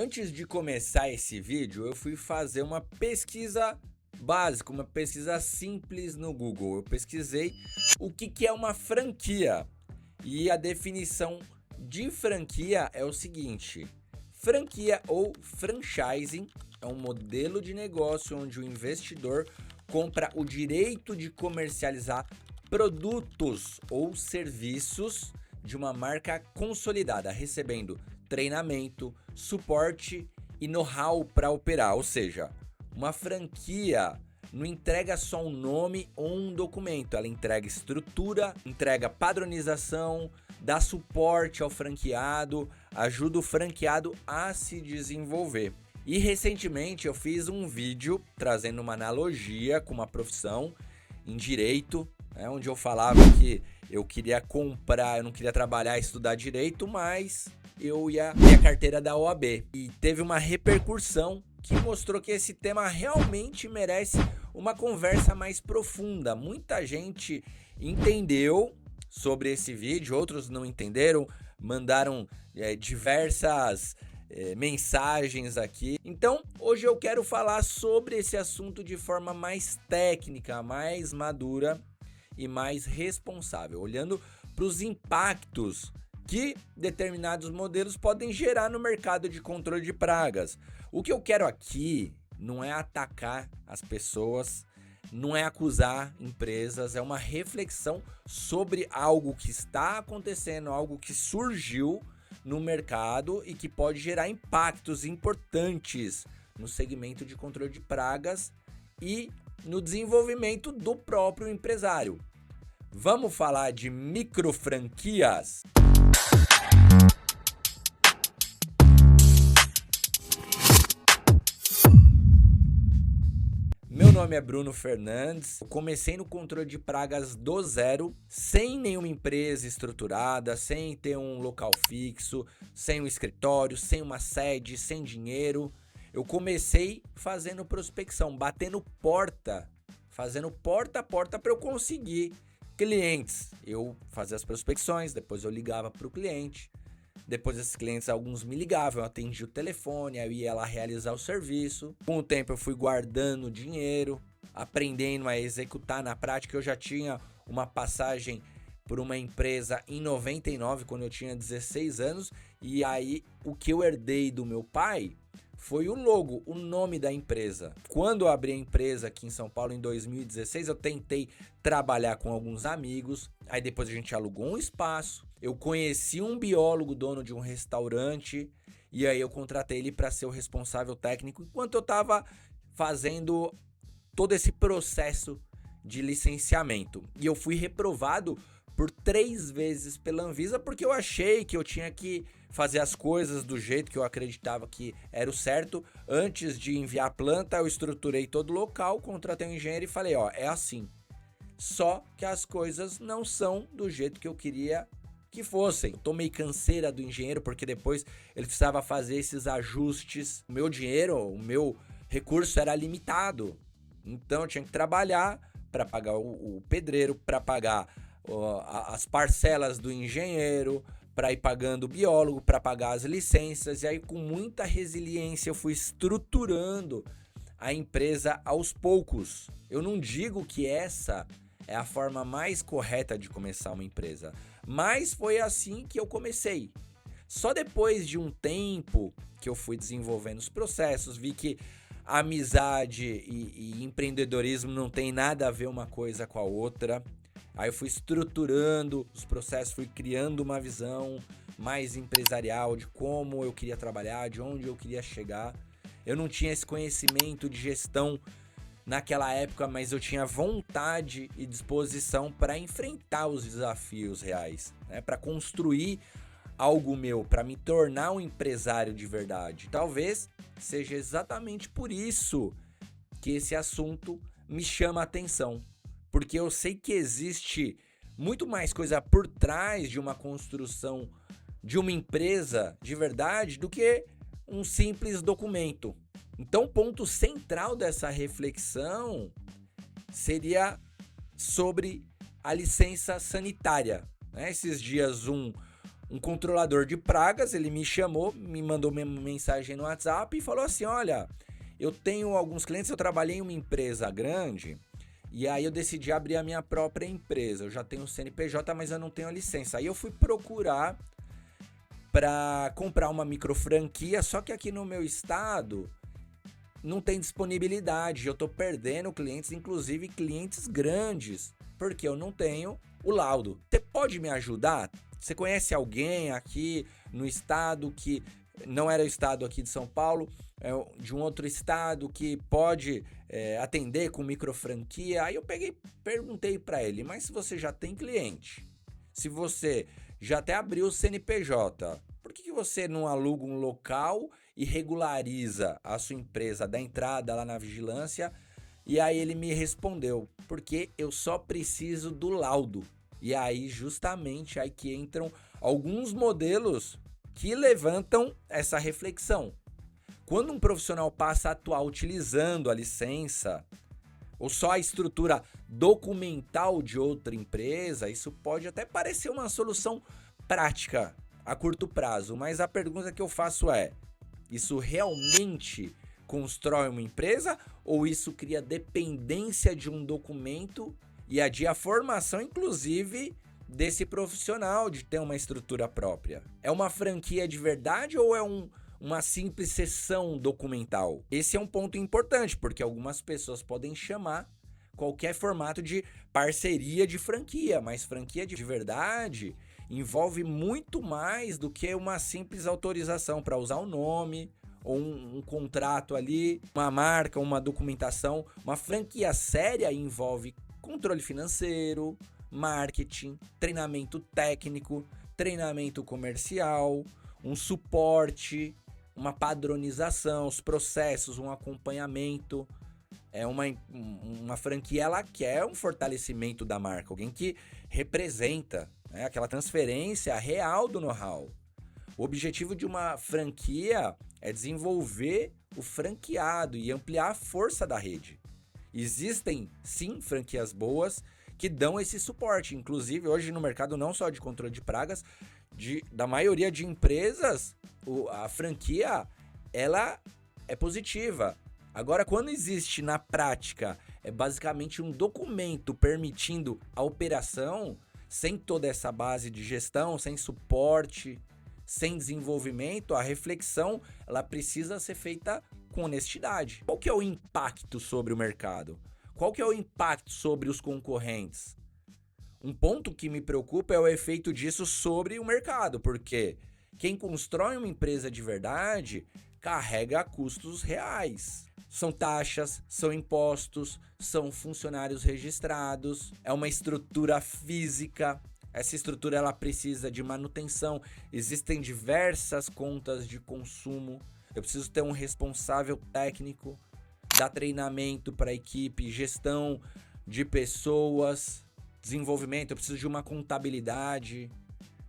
Antes de começar esse vídeo, eu fui fazer uma pesquisa básica, uma pesquisa simples no Google. Eu pesquisei o que é uma franquia e a definição de franquia é o seguinte: franquia ou franchising é um modelo de negócio onde o investidor compra o direito de comercializar produtos ou serviços de uma marca consolidada, recebendo treinamento, suporte e know-how para operar. Ou seja, uma franquia não entrega só um nome ou um documento, ela entrega estrutura, entrega padronização, dá suporte ao franqueado, ajuda o franqueado a se desenvolver. E recentemente eu fiz um vídeo trazendo uma analogia com uma profissão em direito, onde eu falava que eu queria comprar, eu não queria trabalhar e estudar direito, mas eu ia ter a carteira da OAB. E teve uma repercussão que mostrou que esse tema realmente merece uma conversa mais profunda. Muita gente entendeu sobre esse vídeo, outros não entenderam, mandaram diversas mensagens aqui. Então, hoje eu quero falar sobre esse assunto de forma mais técnica, mais madura e mais responsável, olhando para os impactos que determinados modelos podem gerar no mercado de controle de pragas. O que eu quero aqui não é atacar as pessoas, não é acusar empresas, é uma reflexão sobre algo que está acontecendo, algo que surgiu no mercado e que pode gerar impactos importantes no segmento de controle de pragas e no desenvolvimento do próprio empresário. Vamos falar de microfranquias? Meu nome é Bruno Fernandes, eu comecei no controle de pragas do zero, sem nenhuma empresa estruturada, sem ter um local fixo, sem um escritório, sem uma sede, sem dinheiro. Eu comecei fazendo prospecção, batendo porta, fazendo porta a porta para eu conseguir clientes. Eu fazia as prospecções, depois eu ligava para o cliente. Depois esses clientes, alguns me ligavam, eu atendia o telefone, aí eu ia lá realizar o serviço. Com o tempo eu fui guardando dinheiro, aprendendo a executar na prática. Eu já tinha uma passagem por uma empresa em 99, quando eu tinha 16 anos. E aí o que eu herdei do meu pai foi o logo, o nome da empresa. Quando eu abri a empresa aqui em São Paulo em 2016, eu tentei trabalhar com alguns amigos. Aí depois a gente alugou um espaço. Eu conheci um biólogo, dono de um restaurante, e aí eu contratei ele para ser o responsável técnico, enquanto eu estava fazendo todo esse processo de licenciamento. E eu fui reprovado por 3 vezes pela Anvisa, porque eu achei que eu tinha que fazer as coisas do jeito que eu acreditava que era o certo. Antes de enviar a planta, eu estruturei todo o local, contratei um engenheiro e falei, é assim. Só que as coisas não são do jeito que eu queria que fossem. Eu tomei canseira do engenheiro, porque depois ele precisava fazer esses ajustes. O meu dinheiro, o meu recurso era limitado. Então eu tinha que trabalhar para pagar o pedreiro, para pagar as parcelas do engenheiro, para ir pagando o biólogo, para pagar as licenças. E aí, com muita resiliência, eu fui estruturando a empresa aos poucos. Eu não digo que essa é a forma mais correta de começar uma empresa, mas foi assim que eu comecei. Só depois de um tempo que eu fui desenvolvendo os processos, vi que amizade e empreendedorismo não tem nada a ver uma coisa com a outra. Aí eu fui estruturando os processos, fui criando uma visão mais empresarial de como eu queria trabalhar, de onde eu queria chegar. Eu não tinha esse conhecimento de gestão naquela época, mas eu tinha vontade e disposição para enfrentar os desafios reais, para construir algo meu, para me tornar um empresário de verdade. Talvez seja exatamente por isso que esse assunto me chama a atenção, porque eu sei que existe muito mais coisa por trás de uma construção de uma empresa de verdade do que um simples documento. Então, o ponto central dessa reflexão seria sobre a licença sanitária. Esses dias um Um controlador de pragas, ele me chamou, me mandou uma mensagem no WhatsApp e falou assim: olha, eu tenho alguns clientes, eu trabalhei em uma empresa grande e aí eu decidi abrir a minha própria empresa. Eu já tenho o CNPJ, mas eu não tenho a licença. Aí eu fui procurar para comprar uma micro franquia, só que aqui no meu estado não tem disponibilidade. Eu tô perdendo clientes, inclusive clientes grandes, porque eu não tenho o laudo. Você pode me ajudar? Você conhece alguém aqui no estado que não era o estado aqui de São Paulo, de um outro estado que pode atender com micro franquia? Aí eu perguntei para ele, mas se você já tem cliente, se você já até abriu o CNPJ, por que você não aluga um local e regulariza a sua empresa da entrada lá na vigilância? E aí ele me respondeu, porque eu só preciso do laudo. E aí justamente aí que entram alguns modelos que levantam essa reflexão. Quando um profissional passa a atuar utilizando a licença ou só a estrutura documental de outra empresa, isso pode até parecer uma solução prática a curto prazo, mas a pergunta que eu faço é: isso realmente constrói uma empresa ou isso cria dependência de um documento e adia a formação, inclusive, desse profissional de ter uma estrutura própria? É uma franquia de verdade ou é uma simples sessão documental? Esse é um ponto importante, porque algumas pessoas podem chamar qualquer formato de parceria de franquia, mas franquia de verdade envolve muito mais do que uma simples autorização para usar o nome ou um contrato ali, uma marca, uma documentação. Uma franquia séria envolve controle financeiro, marketing, treinamento técnico, treinamento comercial, um suporte, uma padronização, os processos, um acompanhamento. Uma franquia, ela quer um fortalecimento da marca, alguém que representa, né, aquela transferência real do know-how. O objetivo de uma franquia é desenvolver o franqueado e ampliar a força da rede. Existem, sim, franquias boas que dão esse suporte. Inclusive, hoje no mercado não só de controle de pragas, da maioria de empresas, a franquia, ela é positiva. Agora, quando existe na prática, é basicamente um documento permitindo a operação, sem toda essa base de gestão, sem suporte, sem desenvolvimento, a reflexão ela precisa ser feita com honestidade. Qual que é o impacto sobre o mercado? Qual que é o impacto sobre os concorrentes? Um ponto que me preocupa é o efeito disso sobre o mercado, porque quem constrói uma empresa de verdade carrega custos reais. São taxas, são impostos, são funcionários registrados, é uma estrutura física. Essa estrutura ela precisa de manutenção, existem diversas contas de consumo. Eu preciso ter um responsável técnico, dar treinamento para a equipe, gestão de pessoas, desenvolvimento. Eu preciso de uma contabilidade,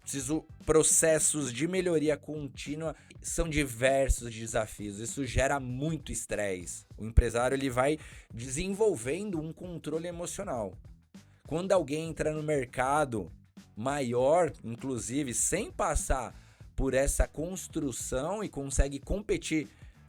preciso processos de melhoria contínua. São diversos desafios, isso gera muito estresse. O empresário ele vai desenvolvendo um controle emocional. Quando alguém entra no mercado maior, inclusive, sem passar por essa construção e consegue competir,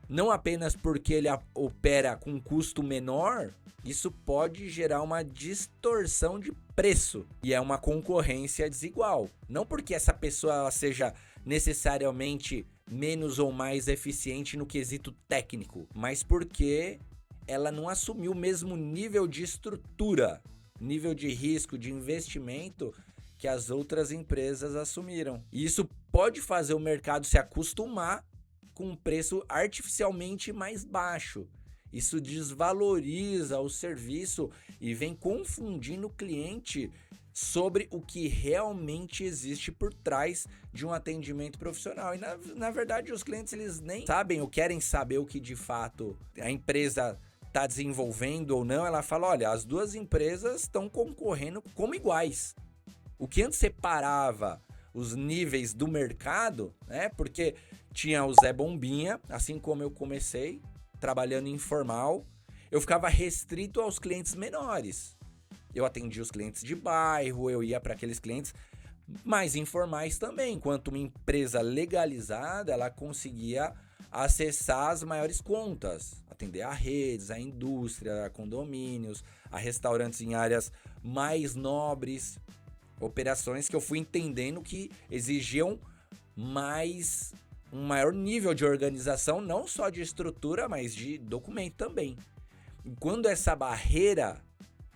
não apenas porque ele opera com um custo menor, isso pode gerar uma distorção de preço e é uma concorrência desigual. Não porque essa pessoa ela seja necessariamente menos ou mais eficiente no quesito técnico, mas porque ela não assumiu o mesmo nível de estrutura, nível de risco, de investimento que as outras empresas assumiram. E isso pode fazer o mercado se acostumar com um preço artificialmente mais baixo. Isso desvaloriza o serviço e vem confundindo o cliente sobre o que realmente existe por trás de um atendimento profissional. E na verdade os clientes eles nem sabem ou querem saber o que de fato a empresa está desenvolvendo ou não. Ela fala, olha, as duas empresas estão concorrendo como iguais. O que antes separava os níveis do mercado, né? Porque tinha o Zé Bombinha, assim como eu comecei trabalhando informal, eu ficava restrito aos clientes menores. Eu atendia os clientes de bairro, eu ia para aqueles clientes mas informais também. Enquanto uma empresa legalizada, ela conseguia acessar as maiores contas, atender a redes, a indústria, a condomínios, a restaurantes em áreas mais nobres, operações que eu fui entendendo que exigiam um maior nível de organização, não só de estrutura, mas de documento também. E quando essa barreira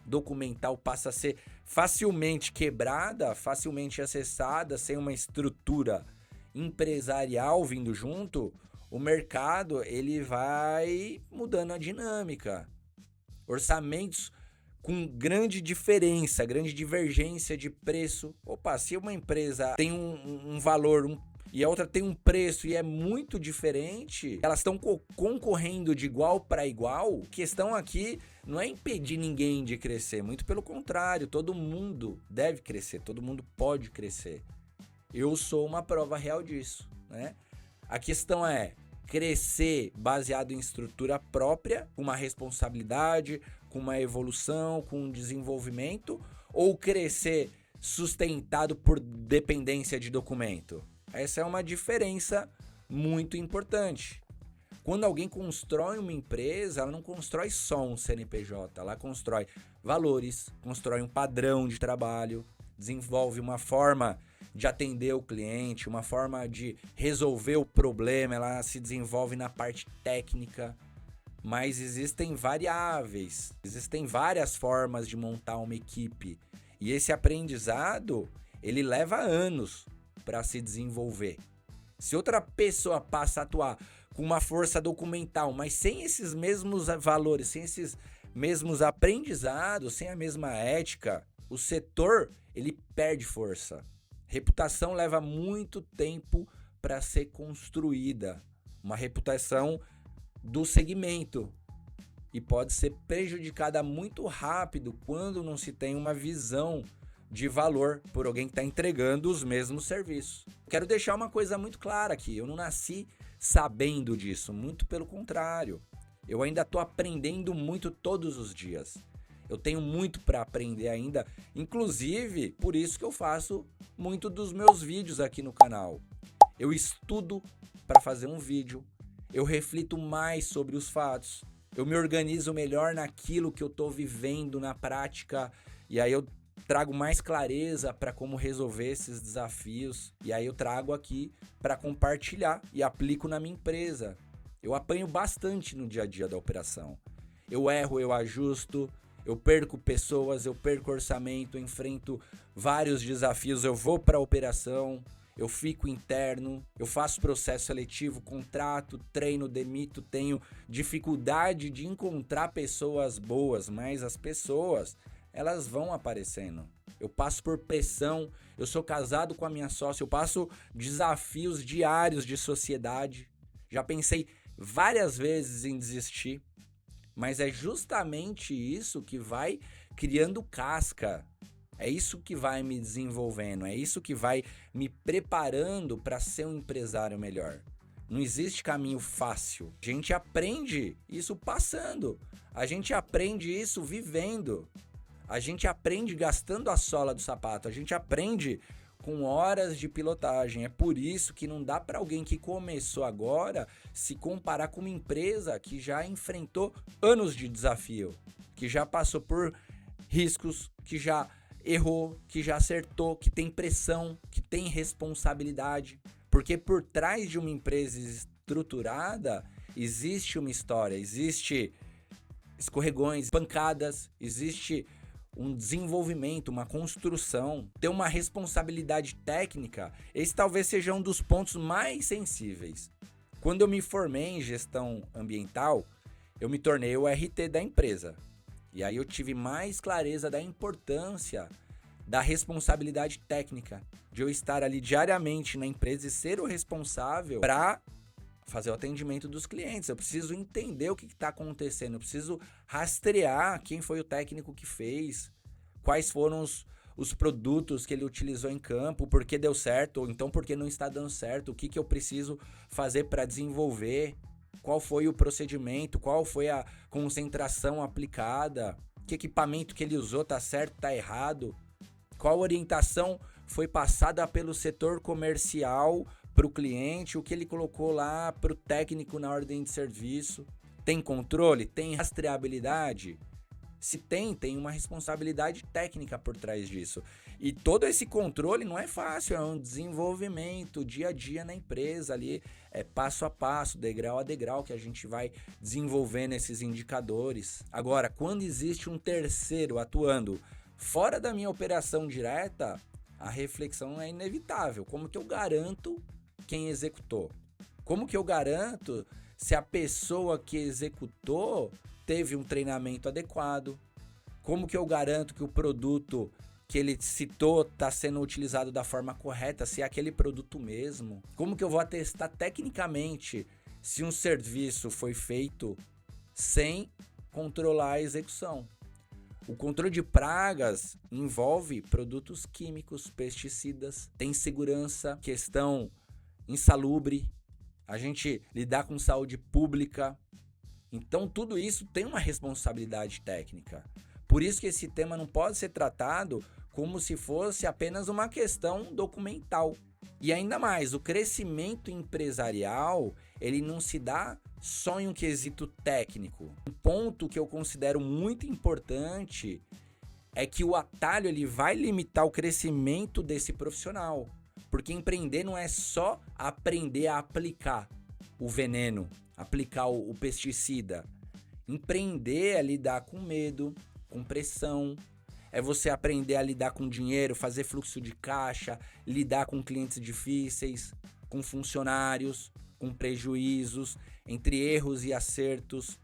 documental passa a ser facilmente quebrada, facilmente acessada, sem uma estrutura empresarial vindo junto, o mercado ele vai mudando a dinâmica. Orçamentos com grande diferença, grande divergência de preço. Opa, se uma empresa tem um valor e a outra tem um preço e é muito diferente, elas estão concorrendo de igual para igual, a questão aqui não é impedir ninguém de crescer, muito pelo contrário, todo mundo deve crescer, todo mundo pode crescer. Eu sou uma prova real disso, né? A questão é crescer baseado em estrutura própria, com uma responsabilidade, com uma evolução, com um desenvolvimento, ou crescer sustentado por dependência de documento? Essa é uma diferença muito importante. Quando alguém constrói uma empresa, ela não constrói só um CNPJ, ela constrói valores, constrói um padrão de trabalho, desenvolve uma forma de atender o cliente, uma forma de resolver o problema, ela se desenvolve na parte técnica, mas existem variáveis, existem várias formas de montar uma equipe, e esse aprendizado, ele leva anos para se desenvolver. Se outra pessoa passa a atuar com uma força documental, mas sem esses mesmos valores, sem esses mesmos aprendizados, sem a mesma ética, o setor ele perde força. Reputação leva muito tempo para ser construída, uma reputação do segmento, e pode ser prejudicada muito rápido quando não se tem uma visão de valor por alguém que está entregando os mesmos serviços. Quero deixar uma coisa muito clara aqui, eu não nasci sabendo disso, muito pelo contrário. Eu ainda estou aprendendo muito todos os dias. Eu tenho muito para aprender ainda, inclusive por isso que eu faço muito dos meus vídeos aqui no canal. Eu estudo para fazer um vídeo, eu reflito mais sobre os fatos, eu me organizo melhor naquilo que eu estou vivendo na prática, e aí eu trago mais clareza para como resolver esses desafios, e aí eu trago aqui para compartilhar e aplico na minha empresa. Eu apanho bastante no dia a dia da operação. Eu erro, eu ajusto, eu perco pessoas, eu perco orçamento, eu enfrento vários desafios, eu vou para a operação, eu fico interno, eu faço processo seletivo, contrato, treino, demito, tenho dificuldade de encontrar pessoas boas, mas as pessoas elas vão aparecendo. Eu passo por pressão, eu sou casado com a minha sócia, eu passo desafios diários de sociedade. Já pensei várias vezes em desistir, mas é justamente isso que vai criando casca. É isso que vai me desenvolvendo, é isso que vai me preparando para ser um empresário melhor. Não existe caminho fácil. A gente aprende isso passando, a gente aprende isso vivendo. A gente aprende gastando a sola do sapato, a gente aprende com horas de pilotagem. É por isso que não dá para alguém que começou agora se comparar com uma empresa que já enfrentou anos de desafio, que já passou por riscos, que já errou, que já acertou, que tem pressão, que tem responsabilidade. Porque por trás de uma empresa estruturada existe uma história, existe escorregões, pancadas, existe um desenvolvimento, uma construção, ter uma responsabilidade técnica. Esse talvez seja um dos pontos mais sensíveis. Quando eu me formei em gestão ambiental, eu me tornei o RT da empresa. E aí eu tive mais clareza da importância da responsabilidade técnica, de eu estar ali diariamente na empresa e ser o responsável para fazer o atendimento dos clientes. Eu preciso entender o que está acontecendo, eu preciso rastrear quem foi o técnico que fez, quais foram os produtos que ele utilizou em campo, por que deu certo, ou então por que não está dando certo, o que eu preciso fazer para desenvolver, qual foi o procedimento, qual foi a concentração aplicada, que equipamento que ele usou está certo, está errado, qual orientação foi passada pelo setor comercial para o cliente, o que ele colocou lá para o técnico na ordem de serviço. Tem controle? Tem rastreabilidade? Se tem uma responsabilidade técnica por trás disso. E todo esse controle não é fácil, é um desenvolvimento dia a dia na empresa ali, é passo a passo, degrau a degrau que a gente vai desenvolvendo esses indicadores. Agora, quando existe um terceiro atuando fora da minha operação direta, a reflexão é inevitável. Como que eu garanto quem executou? Como que eu garanto se a pessoa que executou teve um treinamento adequado? Como que eu garanto que o produto que ele citou está sendo utilizado da forma correta, se é aquele produto mesmo? Como que eu vou atestar tecnicamente se um serviço foi feito sem controlar a execução? O controle de pragas envolve produtos químicos, pesticidas, tem segurança, questão insalubre, a gente lidar com saúde pública. Então tudo isso tem uma responsabilidade técnica. Por isso que esse tema não pode ser tratado como se fosse apenas uma questão documental. E ainda mais, o crescimento empresarial, ele não se dá só em um quesito técnico. Um ponto que eu considero muito importante é que o atalho ele vai limitar o crescimento desse profissional. Porque empreender não é só aprender a aplicar o veneno, aplicar o pesticida. Empreender é lidar com medo, com pressão, é você aprender a lidar com dinheiro, fazer fluxo de caixa, lidar com clientes difíceis, com funcionários, com prejuízos, entre erros e acertos.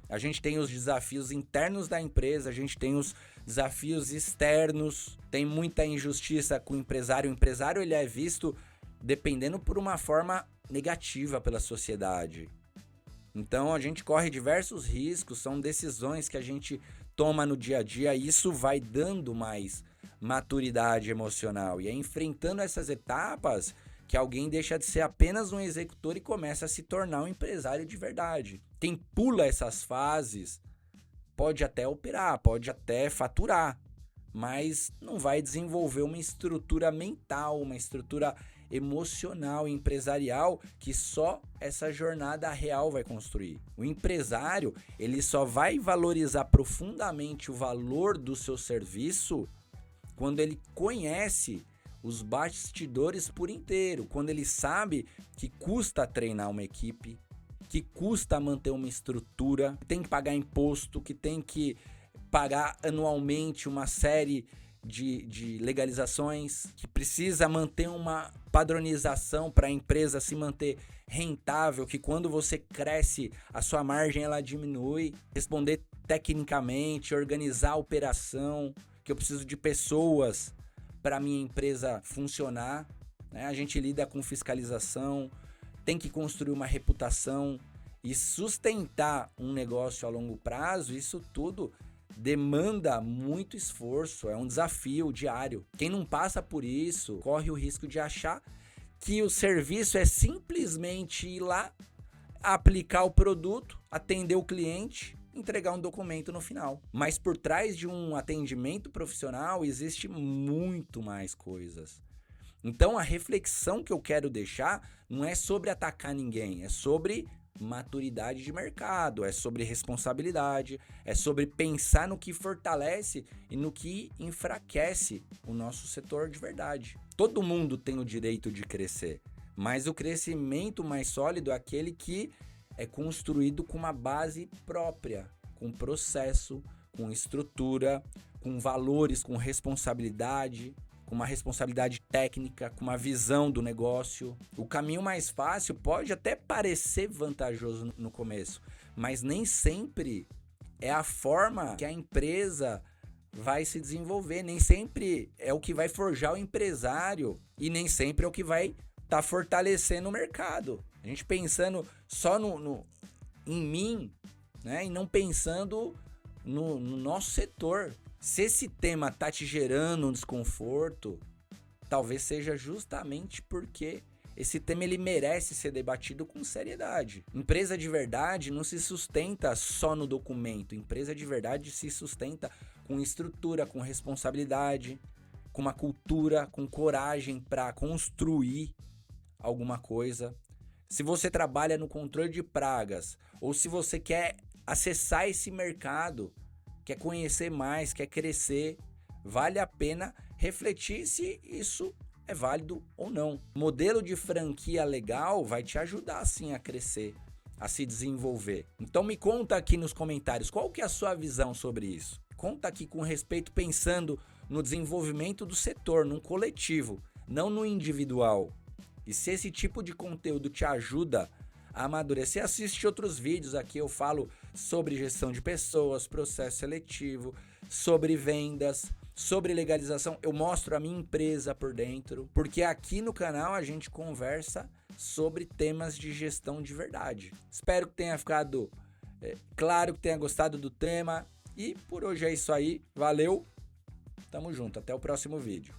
A gente tem os desafios internos da empresa, a gente tem os desafios externos, tem muita injustiça com o empresário. O empresário ele é visto dependendo por uma forma negativa pela sociedade. Então a gente corre diversos riscos, são decisões que a gente toma no dia a dia e isso vai dando mais maturidade emocional. E é enfrentando essas etapas que alguém deixa de ser apenas um executor e começa a se tornar um empresário de verdade. Quem pula essas fases pode até operar, pode até faturar, mas não vai desenvolver uma estrutura mental, uma estrutura emocional e empresarial que só essa jornada real vai construir. O empresário, ele só vai valorizar profundamente o valor do seu serviço quando ele conhece os bastidores por inteiro, quando ele sabe que custa treinar uma equipe, que custa manter uma estrutura, que tem que pagar imposto, que tem que pagar anualmente uma série de legalizações, que precisa manter uma padronização para a empresa se manter rentável, que quando você cresce a sua margem ela diminui, responder tecnicamente, organizar a operação, que eu preciso de pessoas para minha empresa funcionar, né? A gente lida com fiscalização, tem que construir uma reputação e sustentar um negócio a longo prazo, isso tudo demanda muito esforço, é um desafio diário. Quem não passa por isso corre o risco de achar que o serviço é simplesmente ir lá, aplicar o produto, atender o cliente, entregar um documento no final. Mas por trás de um atendimento profissional existe muito mais coisas. Então a reflexão que eu quero deixar não é sobre atacar ninguém, é sobre maturidade de mercado, é sobre responsabilidade, é sobre pensar no que fortalece e no que enfraquece o nosso setor de verdade. Todo mundo tem o direito de crescer, mas o crescimento mais sólido é aquele que é construído com uma base própria, com processo, com estrutura, com valores, com responsabilidade, com uma responsabilidade técnica, com uma visão do negócio. O caminho mais fácil pode até parecer vantajoso no começo, mas nem sempre é a forma que a empresa vai se desenvolver, nem sempre é o que vai forjar o empresário e nem sempre é o que vai estar fortalecendo o mercado. A gente pensando só em mim, né, e não pensando no nosso setor. Se esse tema tá te gerando um desconforto, talvez seja justamente porque esse tema ele merece ser debatido com seriedade. Empresa de verdade não se sustenta só no documento. Empresa de verdade se sustenta com estrutura, com responsabilidade, com uma cultura, com coragem para construir alguma coisa. Se você trabalha no controle de pragas ou se você quer acessar esse mercado, quer conhecer mais, quer crescer, vale a pena refletir se isso é válido ou não. O modelo de franquia legal vai te ajudar sim a crescer, a se desenvolver. Então me conta aqui nos comentários qual que é a sua visão sobre isso. Conta aqui com respeito, pensando no desenvolvimento do setor, num coletivo, não no individual. E se esse tipo de conteúdo te ajuda a amadurecer, assiste outros vídeos aqui. Eu falo sobre gestão de pessoas, processo seletivo, sobre vendas, sobre legalização. Eu mostro a minha empresa por dentro, porque aqui no canal a gente conversa sobre temas de gestão de verdade. Espero que tenha ficado claro, que tenha gostado do tema. E por hoje é isso aí. Valeu, tamo junto, até o próximo vídeo.